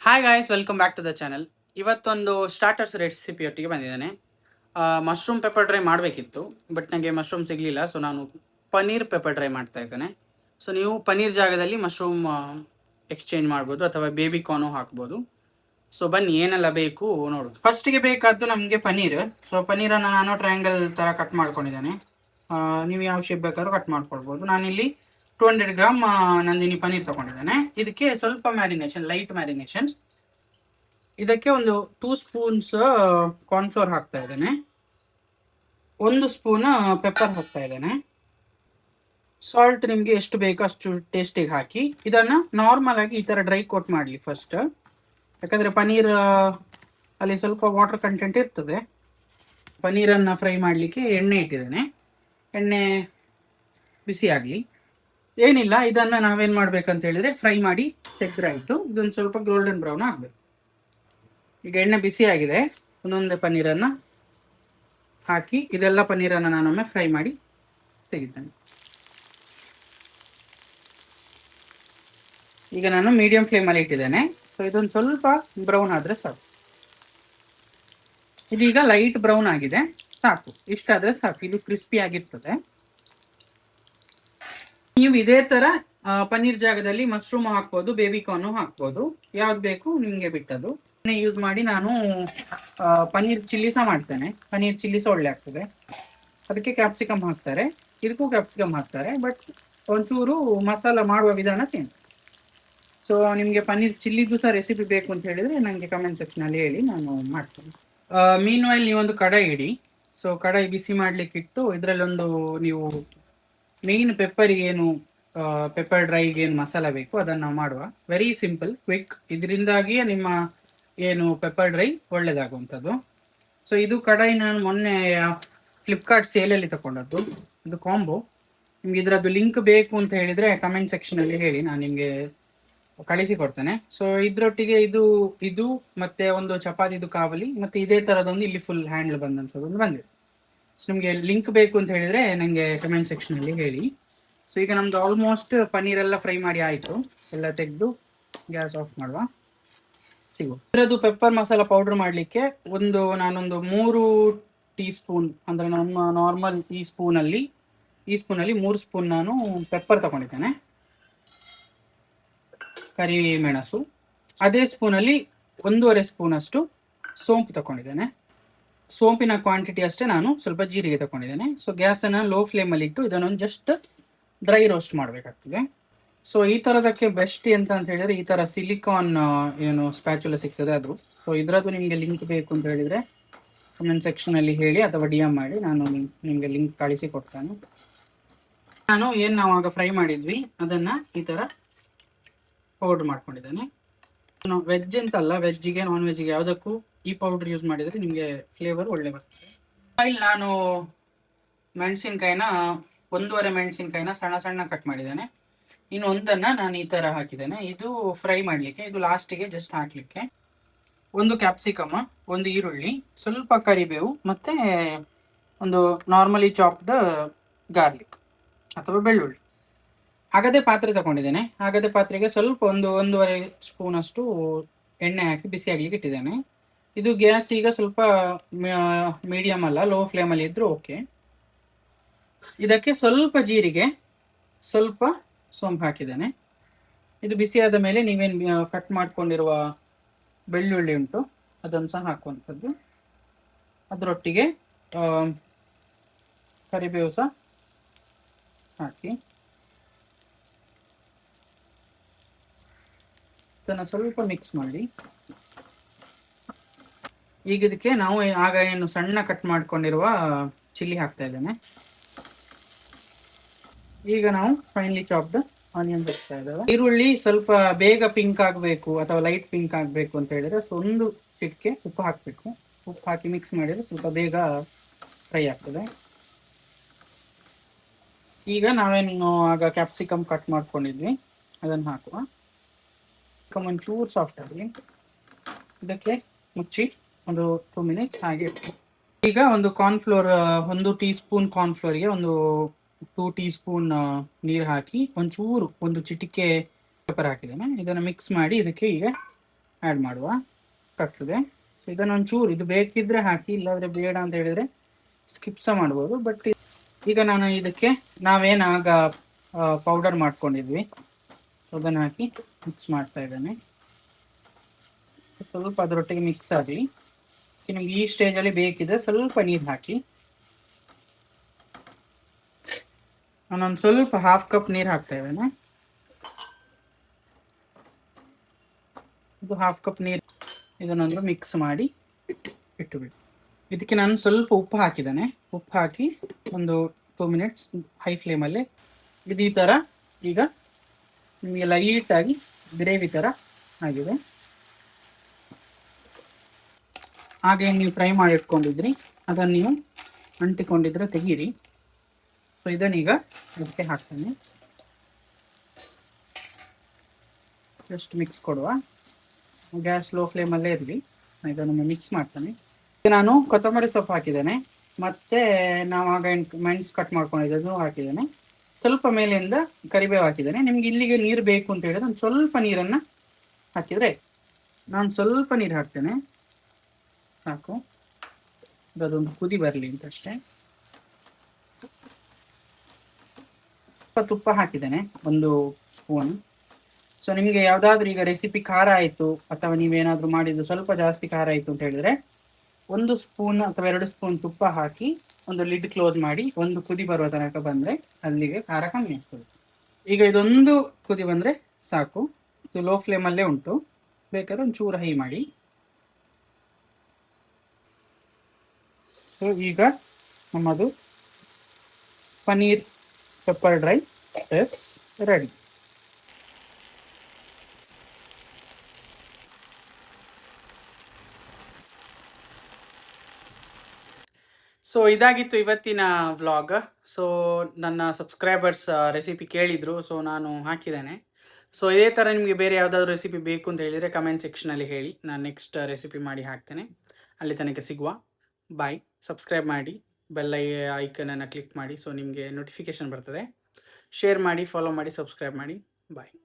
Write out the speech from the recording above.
Hi guys, welcome back to the channel. ಇವತ್ತೊಂದು starters recipe ಒಟ್ಟಿಗೆ ಬಂದಿದ್ದೇನೆ. ಮಶ್ರೂಮ್ ಪೆಪ್ಪರ್ ಡ್ರೈ ಮಾಡಬೇಕಿತ್ತು, ಬಟ್ ನನಗೆ ಮಶ್ರೂಮ್ ಸಿಗಲಿಲ್ಲ. ಸೊ ನಾನು ಪನ್ನೀರ್ ಪೆಪ್ಪರ್ ಡ್ರೈ ಮಾಡ್ತಾ ಇದ್ದೇನೆ. ಸೊ ನೀವು ಪನ್ನೀರ್ ಜಾಗದಲ್ಲಿ ಮಶ್ರೂಮ್ ಎಕ್ಸ್ಚೇಂಜ್ ಮಾಡ್ಬೋದು ಅಥವಾ ಬೇಬಿ ಕಾರ್ನು ಹಾಕ್ಬೋದು. ಸೊ ಬನ್ನಿ ಏನೆಲ್ಲ ಬೇಕು ನೋಡು. ಫಸ್ಟಿಗೆ ಬೇಕಾದ್ದು ನಮಗೆ ಪನ್ನೀರ್. ಸೊ ಪನ್ನೀರನ್ನು ನಾನು ಟ್ರಯಾಂಗಲ್ ಥರ ಕಟ್ ಮಾಡ್ಕೊಂಡಿದ್ದೇನೆ. ನೀವು ಯಾವ ಶೇಪ್ ಬೇಕಾದ್ರೂ ಕಟ್ ಮಾಡ್ಕೊಳ್ಬೋದು. ನಾನಿಲ್ಲಿ 200 ಗ್ರಾಮ್ ನಂದಿನಿ ಪನ್ನೀರ್ ತಗೊಂಡಿದ್ದೇನೆ. ಇದಕ್ಕೆ ಸ್ವಲ್ಪ ಮ್ಯಾರಿನೇಷನ್, ಲೈಟ್ ಮ್ಯಾರಿನೇಷನ್. ಇದಕ್ಕೆ ಒಂದು 2 ಸ್ಪೂನ್ಸ್ ಕಾರ್ನ್ಫ್ಲೋರ್ ಹಾಕ್ತಾ ಇದ್ದೇನೆ. 1 ಸ್ಪೂನ್ ಪೆಪ್ಪರ್ ಹಾಕ್ತಾ ಇದ್ದೇನೆ. ಸಾಲ್ಟ್ ನಿಮಗೆ ಎಷ್ಟು ಬೇಕೋ ಅಷ್ಟು ಟೇಸ್ಟಿಗೆ ಹಾಕಿ ಇದನ್ನು ನಾರ್ಮಲ್ ಆಗಿ ಈ ಥರ ಡ್ರೈ ಕೋಟ್ ಮಾಡಲಿ ಫಸ್ಟ್. ಯಾಕಂದರೆ ಪನ್ನೀರ್ ಅಲ್ಲಿ ಸ್ವಲ್ಪ ವಾಟರ್ ಕಂಟೆಂಟ್ ಇರ್ತದೆ. ಪನ್ನೀರನ್ನು ಫ್ರೈ ಮಾಡಲಿಕ್ಕೆ ಎಣ್ಣೆ ಇಟ್ಟಿದ್ದೇನೆ. ಎಣ್ಣೆ ಬಿಸಿ ಆಗಲಿ. ಏನಿಲ್ಲ, ಇದನ್ನು ನಾವೇನು ಮಾಡ್ಬೇಕಂತ ಹೇಳಿದ್ರೆ ಫ್ರೈ ಮಾಡಿ ತೆಗೆದ್ರೆ ಆಯಿತು. ಇದೊಂದು ಸ್ವಲ್ಪ ಗೋಲ್ಡನ್ ಬ್ರೌನ್ ಆಗಬೇಕು. ಈಗ ಎಣ್ಣೆ ಬಿಸಿ ಆಗಿದೆ. ಒಂದೊಂದೇ ಪನ್ನೀರನ್ನು ಹಾಕಿ ಇದೆಲ್ಲ ಪನ್ನೀರನ್ನು ನಾನೊಮ್ಮೆ ಫ್ರೈ ಮಾಡಿ ತೆಗಿದ್ದೇನೆ. ಈಗ ನಾನು ಮೀಡಿಯಂ ಫ್ಲೇಮಲ್ಲಿ ಇಟ್ಟಿದ್ದೇನೆ. ಸೊ ಇದೊಂದು ಸ್ವಲ್ಪ ಬ್ರೌನ್ ಆದರೆ ಸಾಕು. ಇದೀಗ ಲೈಟ್ ಬ್ರೌನ್ ಆಗಿದೆ, ಸಾಕು. ಇಷ್ಟಾದರೆ ಸಾಕು. ಇದು ಕ್ರಿಸ್ಪಿ ಆಗಿರ್ತದೆ. ನೀವು ಇದೇ ತರ ಪನ್ನೀರ್ ಜಾಗದಲ್ಲಿ ಮಶ್ರೂಮ್ ಹಾಕ್ಬೋದು, ಬೇಬಿ ಕಾರ್ನು ಹಾಕ್ಬೋದು. ಯಾವ್ದು ಬೇಕು ನಿಮಗೆ ಬಿಟ್ಟದು ಯೂಸ್ ಮಾಡಿ. ನಾನು ಪನ್ನೀರ್ ಚಿಲ್ಲಿ ಸಹ ಮಾಡ್ತೇನೆ. ಪನ್ನೀರ್ ಚಿಲ್ಲಿ ಸಹ ಒಳ್ಳೆ ಆಗ್ತದೆ. ಅದಕ್ಕೆ ಕ್ಯಾಪ್ಸಿಕಮ್ ಹಾಕ್ತಾರೆ, ಇದಕ್ಕೂ ಕ್ಯಾಪ್ಸಿಕಮ್ ಹಾಕ್ತಾರೆ. ಬಟ್ ಒಂಚೂರು ಮಸಾಲ ಮಾಡುವ ವಿಧಾನ ಚೇಂಜ್. ಸೊ ನಿಮಗೆ ಪನ್ನೀರ್ ಚಿಲ್ಲಿದು ಸಹ ರೆಸಿಪಿ ಬೇಕು ಅಂತ ಹೇಳಿದ್ರೆ ನನಗೆ ಕಮೆಂಟ್ ಸೆಕ್ಷನಲ್ಲಿ ಹೇಳಿ, ನಾನು ಮಾಡ್ತೇನೆ. ಮೀನ್ ಆಯಿಲ್ ನೀವೊಂದು ಕಡಾಯಿ ಇಡಿ. ಸೊ ಕಡಾಯಿ ಬಿಸಿ ಮಾಡ್ಲಿಕ್ಕೆ ಇಟ್ಟು ಇದರಲ್ಲೊಂದು ನೀವು ಮೇನ್ ಪೆಪ್ಪರಿಗೆ ಏನು ಪೆಪ್ಪರ್ ಡ್ರೈಗೆ ಏನು ಮಸಾಲ ಬೇಕು ಅದನ್ನು ನಾವು ಮಾಡುವ. Very simple, quick. ಇದರಿಂದಾಗಿಯೇ ನಿಮ್ಮ ಏನು ಪೆಪ್ಪರ್ ಡ್ರೈ ಒಳ್ಳೇದಾಗುವಂಥದ್ದು. ಸೊ ಇದು ಕಡಾಯಿ ನಾನು ಮೊನ್ನೆ ಫ್ಲಿಪ್ಕಾರ್ಟ್ ಸೇಲಲ್ಲಿ ತಗೊಂಡದ್ದು. ಇದು ಕಾಂಬೋ. ನಿಮ್ಗೆ ಇದರದ್ದು ಲಿಂಕ್ ಬೇಕು ಅಂತ ಹೇಳಿದರೆ ಕಮೆಂಟ್ ಸೆಕ್ಷನಲ್ಲಿ ಹೇಳಿ, ನಾನು ನಿಮಗೆ ಕಳಿಸಿಕೊಡ್ತೇನೆ. ಸೊ ಇದರೊಟ್ಟಿಗೆ ಇದು ಮತ್ತೆ ಒಂದು ಚಪಾತಿದು ಕಾವಲಿ ಮತ್ತೆ ಇದೇ ಥರದೊಂದು ಇಲ್ಲಿ ಫುಲ್ ಹ್ಯಾಂಡಲ್ ಬಂದಂಥದ್ದೊಂದು ಬಂದಿದೆ. ಸೊ ನಿಮಗೆ ಲಿಂಕ್ ಬೇಕು ಅಂತ ಹೇಳಿದರೆ ನನಗೆ ಕಮೆಂಟ್ ಸೆಕ್ಷನಲ್ಲಿ ಹೇಳಿ. ಸೊ ಈಗ ನಮ್ಮದು ಆಲ್ಮೋಸ್ಟ್ ಪನ್ನೀರೆಲ್ಲ ಫ್ರೈ ಮಾಡಿ ಆಯಿತು. ಎಲ್ಲ ತೆಗೆದು ಗ್ಯಾಸ್ ಆಫ್ ಮಾಡುವ. ಸಿಗುವ ಇದರದ್ದು ಪೆಪ್ಪರ್ ಮಸಾಲ ಪೌಡ್ರ್ ಮಾಡಲಿಕ್ಕೆ ನಾನೊಂದು 3 ಟೀ ಸ್ಪೂನ್, ಅಂದರೆ ನಮ್ಮ ನಾರ್ಮಲ್ ಈ ಸ್ಪೂನಲ್ಲಿ 3 ಸ್ಪೂನ್ ನಾನು ಪೆಪ್ಪರ್ ತಗೊಂಡಿದ್ದೇನೆ. ಕರಿಮೆಣಸು. ಅದೇ ಸ್ಪೂನಲ್ಲಿ 1.5 ಸ್ಪೂನಷ್ಟು ಸೋಂಪು ತಗೊಂಡಿದ್ದೇನೆ. ಸೋಂಪಿನ ಕ್ವಾಂಟಿಟಿ ಅಷ್ಟೇ ನಾನು ಸ್ವಲ್ಪ ಜೀರಿಗೆ ತಗೊಂಡಿದ್ದೇನೆ. ಸೊ ಗ್ಯಾಸನ್ನು ಲೋ ಫ್ಲೇಮಲ್ಲಿ ಇಟ್ಟು ಇದನ್ನೊಂದು ಜಸ್ಟ್ ಡ್ರೈ ರೋಸ್ಟ್ ಮಾಡಬೇಕಾಗ್ತದೆ. ಸೊ ಈ ಥರದಕ್ಕೆ ಬೆಸ್ಟ್ ಎಂತ ಅಂತ ಹೇಳಿದರೆ ಈ ಥರ ಸಿಲಿಕಾನ್ ಏನು ಸ್ಪ್ಯಾಚುಲ ಸಿಗ್ತದೆ ಅದು. ಸೊ ಇದರದ್ದು ನಿಮಗೆ ಲಿಂಕ್ ಬೇಕು ಅಂತ ಹೇಳಿದರೆ ಕಮೆಂಟ್ ಸೆಕ್ಷನಲ್ಲಿ ಹೇಳಿ ಅಥವಾ DM ಮಾಡಿ, ನಾನು ನಿಮಗೆ ಲಿಂಕ್ ಕಳಿಸಿ ಕೊಡ್ತೇನೆ. ನಾನು ಏನು ನಾವು ಆಗ ಫ್ರೈ ಮಾಡಿದ್ವಿ ಅದನ್ನು ಈ ಥರ ಪೌಡ್ರ್ ಮಾಡ್ಕೊಂಡಿದ್ದೇನೆ. ವೆಜ್ ಅಂತಲ್ಲ, ವೆಜ್ಜಿಗೆ ನಾನ್ ವೆಜ್ಜಿಗೆ ಯಾವುದಕ್ಕೂ ಈ ಪೌಡ್ರ್ ಯೂಸ್ ಮಾಡಿದರೆ ನಿಮಗೆ ಫ್ಲೇವರ್ ಒಳ್ಳೆ ಬರ್ತದೆ. ಆಯಿಲ್ ನಾನು ಮೆಣಸಿನ್ಕಾಯಿನ 1.5 ಮೆಣಸಿನ್ಕಾಯಿನ ಸಣ್ಣ ಸಣ್ಣ ಕಟ್ ಮಾಡಿದ್ದೇನೆ. ಇನ್ನು ಒಂದನ್ನು ನಾನು ಈ ಥರ ಹಾಕಿದ್ದೇನೆ. ಇದು ಫ್ರೈ ಮಾಡಲಿಕ್ಕೆ, ಇದು ಲಾಸ್ಟಿಗೆ ಜಸ್ಟ್ ಹಾಕಲಿಕ್ಕೆ. 1 ಕ್ಯಾಪ್ಸಿಕಮ್, 1 ಈರುಳ್ಳಿ, ಸ್ವಲ್ಪ ಕರಿಬೇವು ಮತ್ತು ಒಂದು ನಾರ್ಮಲಿ ಚಾಪ್ಡ್ ಗಾರ್ಲಿಕ್ ಅಥವಾ ಬೆಳ್ಳುಳ್ಳಿ. ಅಗದೆ ಪಾತ್ರೆ ತಗೊಂಡಿದ್ದೇನೆ. ಅಗದೆ ಪಾತ್ರೆಗೆ ಸ್ವಲ್ಪ 1.5 ಸ್ಪೂನಷ್ಟು ಎಣ್ಣೆ ಹಾಕಿ ಬಿಸಿ ಆಗಲಿಕ್ಕೆ ಇಟ್ಟಿದ್ದೇನೆ. ಇದು ಗ್ಯಾಸ್ ಈಗ ಸ್ವಲ್ಪ ಮೀಡಿಯಮ್ ಅಲ್ಲ, ಲೋ ಫ್ಲೇಮಲ್ಲಿ ಇದ್ದರೂ ಓಕೆ. ಇದಕ್ಕೆ ಸ್ವಲ್ಪ ಜೀರಿಗೆ, ಸ್ವಲ್ಪ ಸೋಂಪು ಹಾಕಿದ್ದೇನೆ. ಇದು ಬಿಸಿಯಾದ ಮೇಲೆ ನೀವೇನು ಕಟ್ ಮಾಡ್ಕೊಂಡಿರುವ ಬೆಳ್ಳುಳ್ಳಿ ಉಂಟು ಅದನ್ನು ಸಹ ಹಾಕುವಂಥದ್ದು. ಅದರೊಟ್ಟಿಗೆ ಕರಿಬೇವು ಸಹ ಹಾಕಿ ಇದನ್ನು ಸ್ವಲ್ಪ ಮಿಕ್ಸ್ ಮಾಡಿ. ಈಗ ಇದಕ್ಕೆ ನಾವು ಆಗ ಏನು ಸಣ್ಣ ಕಟ್ ಮಾಡ್ಕೊಂಡಿರುವ ಚಿಲ್ಲಿ ಹಾಕ್ತಾ ಇದ್ದೇನೆ. ಈಗ ನಾವು ಫೈನ್ಲಿ ಚಾಪ್ಡ್ ಆನಿಯನ್ ಹಾಕ್ತಾ ಇದ್ದೇವೆ. ಈರುಳ್ಳಿ ಸ್ವಲ್ಪ ಬೇಗ ಪಿಂಕ್ ಆಗಬೇಕು ಅಥವಾ ಲೈಟ್ ಪಿಂಕ್ ಆಗಬೇಕು ಅಂತ ಹೇಳಿದ್ರೆ ಒಂದು ಚಿಟಿಕೆ ಉಪ್ಪು ಹಾಕಬೇಕು. ಉಪ್ಪು ಹಾಕಿ ಮಿಕ್ಸ್ ಮಾಡಿದರೆ ಸ್ವಲ್ಪ ಬೇಗ ಫ್ರೈ ಆಗ್ತದೆ. ಈಗ ನಾವೇನು ಆಗ ಕ್ಯಾಪ್ಸಿಕಮ್ ಕಟ್ ಮಾಡ್ಕೊಂಡಿದ್ವಿ ಅದನ್ನು ಹಾಕುವ. ಒಂಚೂರು ಸಾಫ್ಟ್ ಆಗಲಿ. ಇದಕ್ಕೆ ಮುಚ್ಚಿ ಒಂದು 2 ಮಿನಿಟ್ಸ್ ಹಾಗೆ. ಈಗ ಒಂದು ಕಾರ್ನ್ಫ್ಲೋರ್, 1 ಟೀ ಸ್ಪೂನ್ ಕಾರ್ನ್ಫ್ಲೋರಿಗೆ 2 ಟೀ ಸ್ಪೂನ್ ನೀರು ಹಾಕಿ ಒಂಚೂರು 1 ಚಿಟಿಕೆ ಪೆಪ್ಪರ್ ಹಾಕಿದ್ದೇನೆ. ಇದನ್ನು ಮಿಕ್ಸ್ ಮಾಡಿ ಇದಕ್ಕೆ ಈಗ ಆ್ಯಡ್ ಮಾಡುವ ಆಗ್ತದೆ. ಸೊ ಇದನ್ನೊಂಚೂರು ಇದು ಬೇಕಿದ್ರೆ ಹಾಕಿ, ಇಲ್ಲಾಂದರೆ ಬೇಡ ಅಂತ ಹೇಳಿದರೆ ಸ್ಕಿಪ್ ಸಹ ಮಾಡ್ಬೋದು. ಬಟ್ ಈಗ ನಾನು ಇದಕ್ಕೆ ನಾವೇನಾಗ ಪೌಡರ್ ಮಾಡ್ಕೊಂಡಿದ್ವಿ ಸೊ ಅದನ್ನು ಹಾಕಿ ಮಿಕ್ಸ್ ಮಾಡ್ತಾ ಇದ್ದೇನೆ. ಸ್ವಲ್ಪ ಅದರೊಟ್ಟಿಗೆ ಮಿಕ್ಸ್ ಆಗಲಿ. ನಿಮಗೆ ಈ ಸ್ಟೇಜಲ್ಲಿ ಬೇಕಿದ್ರೆ ಸ್ವಲ್ಪ ನೀರು ಹಾಕಿ. ನಾನೊಂದು ಸ್ವಲ್ಪ ಹಾಫ್ ಕಪ್ ನೀರು ಹಾಕ್ತಾ ಇದ್ದೇನೆ. ಇದು ಹಾಫ್ ಕಪ್ ನೀರು. ಇದನ್ನೊಂದು ಮಿಕ್ಸ್ ಮಾಡಿ ಇಟ್ಟುಬಿಡಿ. ಇದಕ್ಕೆ ನಾನು ಸ್ವಲ್ಪ ಉಪ್ಪು ಹಾಕಿದ್ದೇನೆ. ಉಪ್ಪು ಹಾಕಿ ಒಂದು 2 ಮಿನಿಟ್ಸ್ ಹೈ ಫ್ಲೇಮಲ್ಲಿ ಇದು ಈ ಥರ ಈಗ ನಿಮಗೆ ಲೈಟಾಗಿ ಗ್ರೇವಿ ಥರ ಆಗಿದೆ. ಹಾಗೆ ನೀವು ಫ್ರೈ ಮಾಡಿ ಇಟ್ಕೊಂಡಿದ್ರಿ ಅದನ್ನು ನೀವು ಅಂಟಿಕೊಂಡಿದ್ರೆ ತೆಗೀರಿ. ಸೊ ಇದನ್ನೀಗ ಅದಕ್ಕೆ ಹಾಕ್ತೇನೆ. ಜಸ್ಟ್ ಮಿಕ್ಸ್ ಕೊಡುವ. ಗ್ಯಾಸ್ ಲೋ ಫ್ಲೇಮಲ್ಲೇ ಇರಲಿ. ಇದನ್ನು ಮಿಕ್ಸ್ ಮಾಡ್ತಾನೆ. ನಾನು ಕೊತ್ತಂಬರಿ ಸೊಪ್ಪು ಹಾಕಿದ್ದೇನೆ, ಮತ್ತು ನಾವು ಆಗ ಮೆಣಸು ಕಟ್ ಮಾಡ್ಕೊಂಡಿದ್ದು ಹಾಕಿದ್ದೇನೆ. ಸ್ವಲ್ಪ ಮೇಲಿಂದ ಕರಿಬೇವು ಹಾಕಿದ್ದೇನೆ. ನಿಮ್ಗೆ ಇಲ್ಲಿಗೆ ನೀರು ಬೇಕು ಅಂತ ಹೇಳಿದ್ರೆ ಒಂದು ಸ್ವಲ್ಪ ನೀರನ್ನು ಹಾಕಿದರೆ, ನಾನು ಸ್ವಲ್ಪ ನೀರು ಹಾಕ್ತೇನೆ ಸಾಕು. ಅದೊಂದು ಕುದಿ ಬರಲಿ ಅಂತ ಅಷ್ಟೇ. ಸ್ವಲ್ಪ ತುಪ್ಪ ಹಾಕಿದ್ದೇನೆ, 1 ಸ್ಪೂನ್. ಸೊ ನಿಮಗೆ ಯಾವುದಾದ್ರೂ ಈಗ ರೆಸಿಪಿ ಖಾರ ಆಯಿತು ಅಥವಾ ನೀವೇನಾದರೂ ಮಾಡಿದ್ದು ಸ್ವಲ್ಪ ಜಾಸ್ತಿ ಖಾರ ಆಯಿತು ಅಂತ ಹೇಳಿದರೆ 1 ಸ್ಪೂನ್ ಅಥವಾ 2 ಸ್ಪೂನ್ ತುಪ್ಪ ಹಾಕಿ ಒಂದು ಲಿಡ್ ಕ್ಲೋಸ್ ಮಾಡಿ ಒಂದು ಕುದಿ ಬರುವ ತನಕ ಬಂದರೆ ಅಲ್ಲಿಗೆ ಖಾರ ಕಮ್ಮಿ ಆಗ್ತದೆ. ಈಗ ಇದೊಂದು ಕುದಿ ಬಂದರೆ ಸಾಕು. ಇದು ಲೋ ಫ್ಲೇಮಲ್ಲೇ ಉಂಟು, ಬೇಕಾದ್ರೆ ಒಂದು ಚೂರು ಹೈ ಮಾಡಿ. ಸೊ ಈಗ ನಮ್ಮದು paneer pepper dry is ready. So ಇದಾಗಿತ್ತು ಇವತ್ತಿನ ವ್ಲಾಗ್. ಸೊ ನನ್ನ ಸಬ್ಸ್ಕ್ರೈಬರ್ಸ್ ರೆಸಿಪಿ ಕೇಳಿದರು, ಸೊ ನಾನು ಹಾಕಿದ್ದೇನೆ. ಸೊ ಇದೇ ಥರ ನಿಮಗೆ ಬೇರೆ ಯಾವುದಾದ್ರೂ ರೆಸಿಪಿ ಬೇಕು ಅಂತ ಹೇಳಿದರೆ ಕಮೆಂಟ್ ಸೆಕ್ಷನಲ್ಲಿ ಹೇಳಿ, ನಾನು ನೆಕ್ಸ್ಟ್ ರೆಸಿಪಿ ಮಾಡಿ ಹಾಕ್ತೇನೆ. ಅಲ್ಲಿ ತನಕ ಸಿಗುವ. ಬಾಯ್. ಸಬ್ಸ್ಕ್ರೈಬ್ ಮಾಡಿ, ಬೆಲ್ ಐಕನನ್ನು ಕ್ಲಿಕ್ ಮಾಡಿ, ಸೊ ನಿಮಗೆ ನೋಟಿಫಿಕೇಷನ್ ಬರ್ತದೆ. ಶೇರ್ ಮಾಡಿ, ಫಾಲೋ ಮಾಡಿ, ಸಬ್ಸ್ಕ್ರೈಬ್ ಮಾಡಿ. ಬಾಯ್.